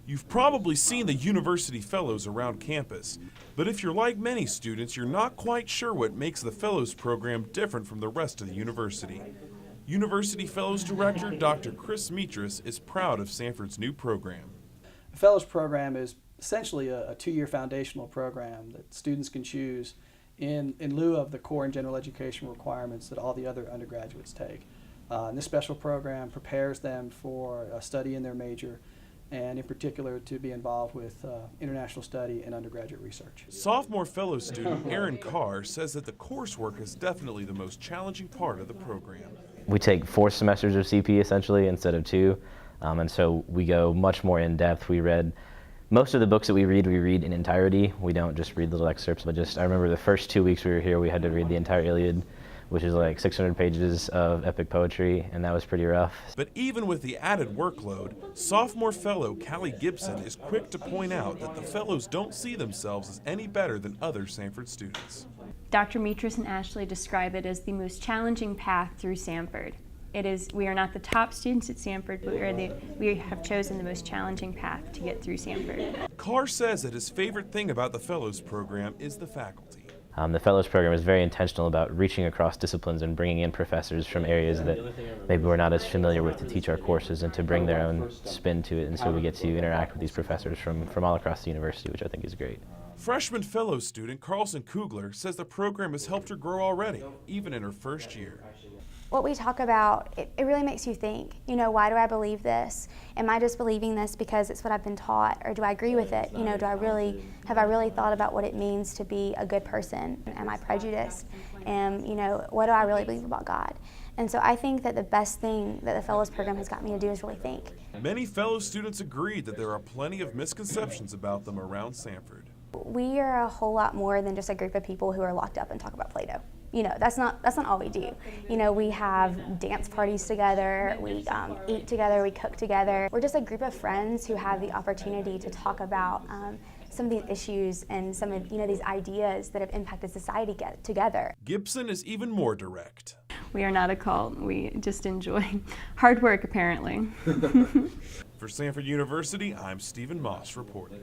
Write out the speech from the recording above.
You've probably seen the University Fellows around campus, but if you're like many students, you're not quite sure what makes the Fellows program different from the rest of the university. University Fellows Director Dr. Chris Mitras is proud of Samford's new program. The Fellows program is essentially a two-year foundational program that students can choose in lieu of the core and general education requirements that all the other undergraduates take. And this special program prepares them for a study in their major, and in particular to be involved with international study and undergraduate research. Sophomore fellow student Aaron Carr says that the coursework is definitely the most challenging part of the program. We take 4 semesters of CP essentially instead of 2, and so we go much more in depth. We read most of the books that we read in entirety. We don't just read little excerpts, but I remember the first 2 weeks we were here, we had to read the entire Iliad, which is like 600 pages of epic poetry, and that was pretty rough. But even with the added workload, sophomore fellow Callie Gibson is quick to point out that the fellows don't see themselves as any better than other Samford students. Dr. Mitras and Ashley describe it as the most challenging path through Samford. We are not the top students at Samford, but we have chosen the most challenging path to get through Samford. Carr says that his favorite thing about the Fellows program is the faculty. The Fellows program is very intentional about reaching across disciplines and bringing in professors from areas that maybe we're not as familiar with to teach our courses and to bring their own spin to it, and so we get to interact with these professors from all across the university, which I think is great. Freshman fellow student Carlson Kugler says the program has helped her grow already, even in her first year. What we talk about, it really makes you think, why do I believe this? Am I just believing this because it's what I've been taught, or do I agree with it? Have I really thought about what it means to be a good person? Am I prejudiced? And, what do I really believe about God? And so I think that the best thing that the Fellows program has got me to do is really think. Many fellow students agreed that there are plenty of misconceptions about them around Samford. We are a whole lot more than just a group of people who are locked up and talk about Play-Doh. That's not all we do. We have dance parties together, we eat together, we cook together. We're just a group of friends who have the opportunity to talk about some of these issues and some of these ideas that have impacted society together. Gibson is even more direct. We are not a cult. We just enjoy hard work, apparently. For Samford University, I'm Stephen Moss reporting.